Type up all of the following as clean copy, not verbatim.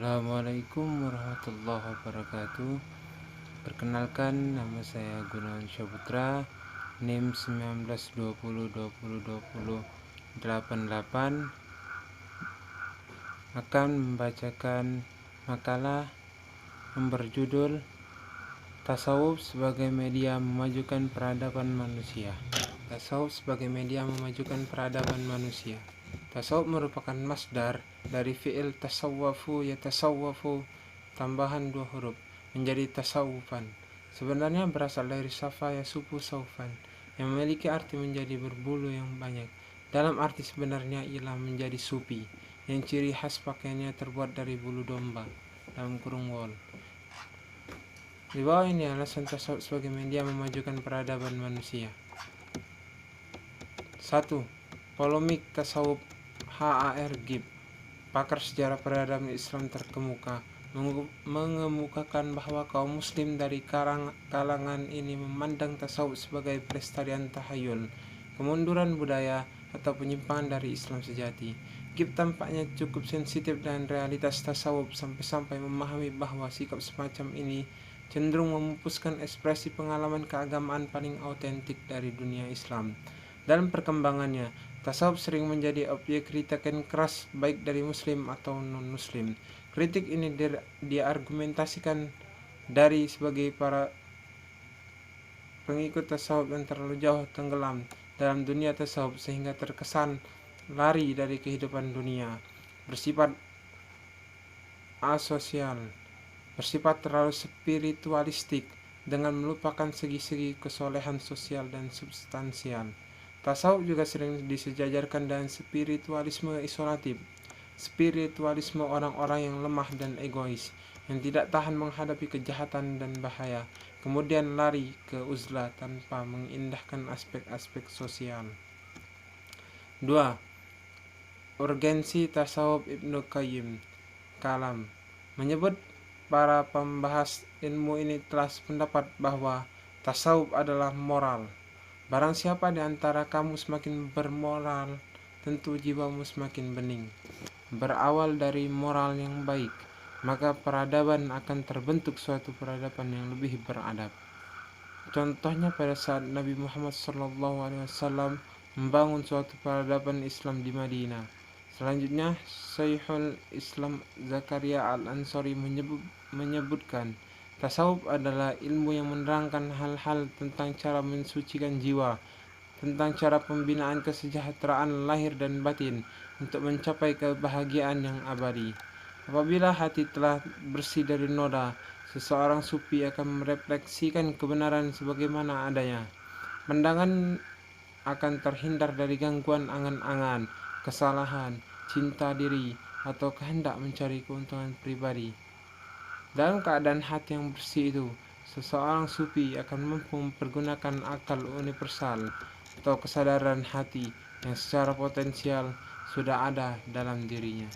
Assalamualaikum warahmatullahi wabarakatuh. Perkenalkan, nama saya Gunawan Syahputra, NIM 1920202088, akan membacakan makalah yang berjudul Tasawuf sebagai media memajukan peradaban manusia. Tasawuf sebagai media memajukan peradaban manusia. Tasawuf merupakan masdar dari fi'il tasawwafu yatasawwafu tambahan 2 huruf menjadi tasawufan. Sebenarnya berasal dari safa yasufu saufan yang memiliki arti menjadi berbulu yang banyak. Dalam arti sebenarnya ialah menjadi supi yang ciri khas pakaiannya terbuat dari bulu domba dalam kurung wol. Di bawah ini alasan tasawuf sebagai media memajukan peradaban manusia. 1. Polemik tasawuf. H.A.R. Gibb, pakar sejarah peradaban Islam terkemuka, mengemukakan bahwa kaum muslim dari kalangan ini memandang tasawuf sebagai pelestarian tahayul, kemunduran budaya, atau penyimpangan dari Islam sejati. Gibb tampaknya cukup sensitif dengan realitas tasawuf sampai-sampai memahami bahwa sikap semacam ini cenderung memupuskan ekspresi pengalaman keagamaan paling autentik dari dunia Islam. Dalam perkembangannya, tasawuf sering menjadi objek kritikan keras baik dari muslim atau non-muslim. Kritik ini diargumentasikan dari sebagai para pengikut tasawuf yang terlalu jauh tenggelam dalam dunia tasawuf sehingga terkesan lari dari kehidupan dunia, bersifat asosial, bersifat terlalu spiritualistik dengan melupakan segi-segi kesolehan sosial dan substansial. Tasawuf juga sering disejajarkan dengan spiritualisme isolatif, spiritualisme orang-orang yang lemah dan egois, yang tidak tahan menghadapi kejahatan dan bahaya, kemudian lari ke uzlah tanpa mengindahkan aspek-aspek sosial. 2. Urgensi tasawuf. Ibnu Qayyim Kalam menyebut para pembahas ilmu ini telah sependapat bahwa tasawuf adalah moral. Barang siapa di antara kamu semakin bermoral, tentu jiwamu semakin bening. Berawal dari moral yang baik, maka peradaban akan terbentuk suatu peradaban yang lebih beradab. Contohnya pada saat Nabi Muhammad SAW membangun suatu peradaban Islam di Madinah. Selanjutnya, Syekhul Islam Zakaria Al-Ansari menyebutkan tasawuf adalah ilmu yang menerangkan hal-hal tentang cara mensucikan jiwa, tentang cara pembinaan kesejahteraan lahir dan batin untuk mencapai kebahagiaan yang abadi. Apabila hati telah bersih dari noda, seseorang sufi akan merefleksikan kebenaran sebagaimana adanya. Pandangan akan terhindar dari gangguan angan-angan, kesalahan, cinta diri, atau kehendak mencari keuntungan pribadi. Dalam keadaan hati yang bersih itu, seseorang sufi akan mampu mempergunakan akal universal atau kesadaran hati yang secara potensial sudah ada dalam dirinya.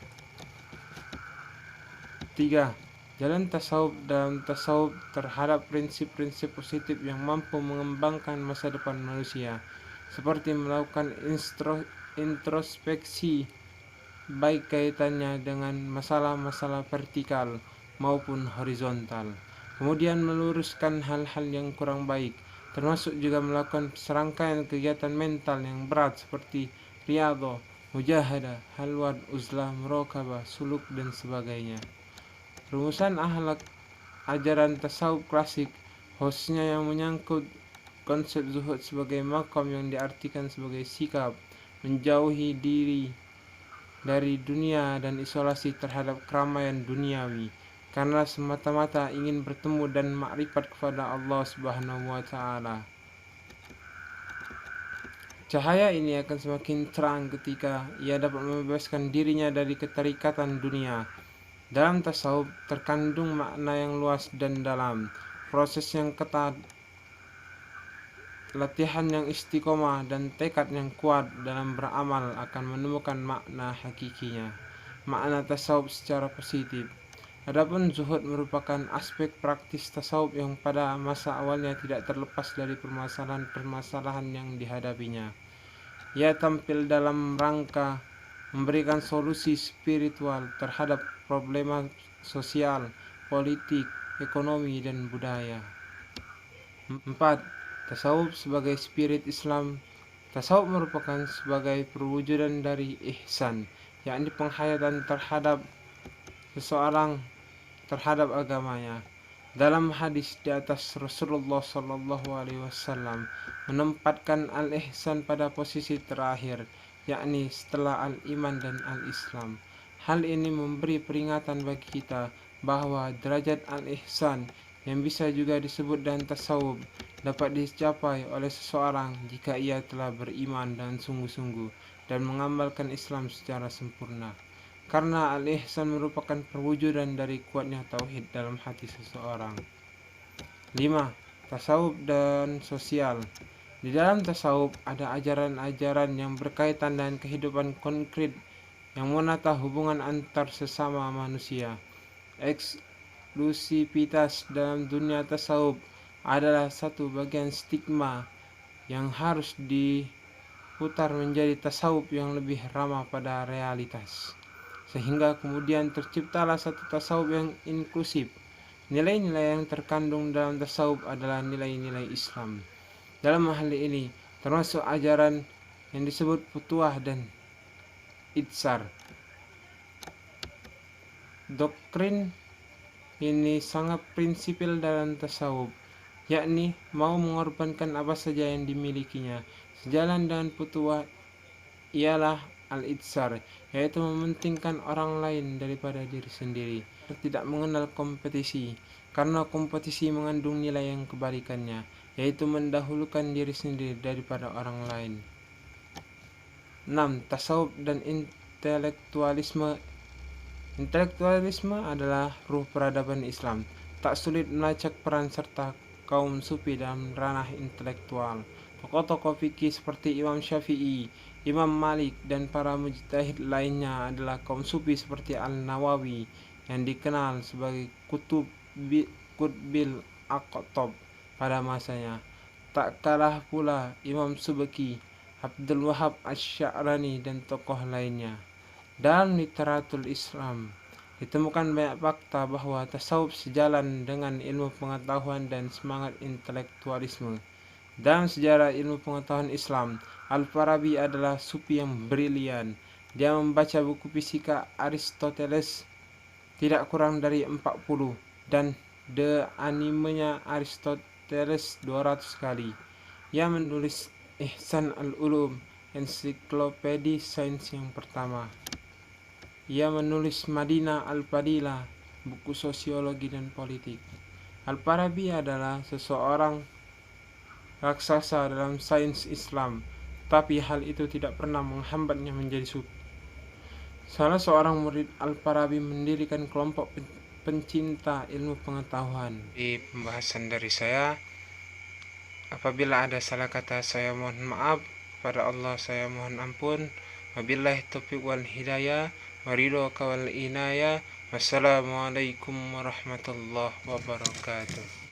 3. Jalan tasawuf. Dalam tasawuf terhadap prinsip-prinsip positif yang mampu mengembangkan masa depan manusia, seperti melakukan introspeksi baik kaitannya dengan masalah-masalah vertikal maupun horizontal, kemudian meluruskan hal-hal yang kurang baik, termasuk juga melakukan serangkaian kegiatan mental yang berat seperti riyadhah, mujahadah, halwat, uzlah, muraqabah, suluk, dan sebagainya. Rumusan akhlak ajaran tasawuf klasik khususnya yang menyangkut konsep zuhud sebagai makom yang diartikan sebagai sikap menjauhi diri dari dunia dan isolasi terhadap keramaian duniawi karena semata-mata ingin bertemu dan makrifat kepada Allah Subhanahu wa taala. Cahaya ini akan semakin terang ketika ia dapat membebaskan dirinya dari keterikatan dunia. Dalam tasawuf terkandung makna yang luas dan dalam, proses yang ketat, latihan yang istiqomah, dan tekad yang kuat dalam beramal akan menemukan makna hakikinya, makna tasawuf secara positif. Adapun zuhud merupakan aspek praktis tasawuf yang pada masa awalnya tidak terlepas dari permasalahan-permasalahan yang dihadapinya. Ia tampil dalam rangka memberikan solusi spiritual terhadap problema sosial, politik, ekonomi, dan budaya. 4. Tasawuf sebagai spirit Islam. Tasawuf merupakan sebagai perwujudan dari ihsan, yakni penghayatan terhadap seseorang terhadap agamanya. Dalam hadis di atas, Rasulullah Shallallahu Alaihi Wasallam menempatkan al-ihsan pada posisi terakhir, yakni setelah al-iman dan al-islam. Hal ini memberi peringatan bagi kita bahwa derajat al-ihsan yang bisa juga disebut dan tasawuf dapat dicapai oleh seseorang jika ia telah beriman dan sungguh-sungguh dan mengamalkan Islam secara sempurna. Karena al-ihsan merupakan perwujudan dari kuatnya tauhid dalam hati seseorang. 5. Tasawuf dan sosial. Di dalam tasawuf ada ajaran-ajaran yang berkaitan dengan kehidupan konkret yang menata hubungan antar sesama manusia. Eksklusivitas dalam dunia tasawuf adalah satu bagian stigma yang harus diputar menjadi tasawuf yang lebih ramah pada realitas, sehingga kemudian terciptalah satu tasawuf yang inklusif. Nilai-nilai yang terkandung dalam tasawuf adalah nilai-nilai Islam. Dalam hal ini termasuk ajaran yang disebut futuah dan itsar. Doktrin ini sangat prinsipil dalam tasawuf, yakni mau mengorbankan apa saja yang dimilikinya. Sejalan dengan futuah ialah al-itsar, yaitu mementingkan orang lain daripada diri sendiri. Tidak mengenal kompetisi, karena kompetisi mengandung nilai yang kebalikannya, yaitu mendahulukan diri sendiri daripada orang lain. 6. Tasawuf dan intelektualisme. Intelektualisme adalah ruh peradaban Islam. Tak sulit melacak peran serta kaum sufi dalam ranah intelektual. Tokoh-tokoh fikih seperti Imam Syafi'i, Imam Malik, dan para mujtahid lainnya adalah kaum sufi seperti Al-Nawawi yang dikenal sebagai Qutbil Aqtab pada masanya. Tak kalah pula Imam Subki, Abdul Wahab Asy-Sya'rani, dan tokoh lainnya. Dalam literatur Islam ditemukan banyak fakta bahwa tasawuf sejalan dengan ilmu pengetahuan dan semangat intelektualisme. Dalam sejarah ilmu pengetahuan Islam, Al-Farabi adalah sufi yang brilian. Dia membaca buku fisika Aristoteles tidak kurang dari 40 dan The Animenya Aristoteles 200 kali. Ia menulis Ihsan al-Ulum, ensiklopedi sains yang pertama. Ia menulis Madinah al-Fadilah, buku sosiologi dan politik. Al-Farabi adalah seseorang raksasa dalam sains Islam, tapi hal itu tidak pernah menghambatnya menjadi sufi. Salah seorang murid Al-Farabi mendirikan kelompok pencinta ilmu pengetahuan. Di pembahasan dari saya, apabila ada salah kata saya mohon maaf, pada Allah saya mohon ampun. Wabillahi taufiq wal hidayah, waridho kawal inayah. Wassalamualaikum warahmatullahi wabarakatuh.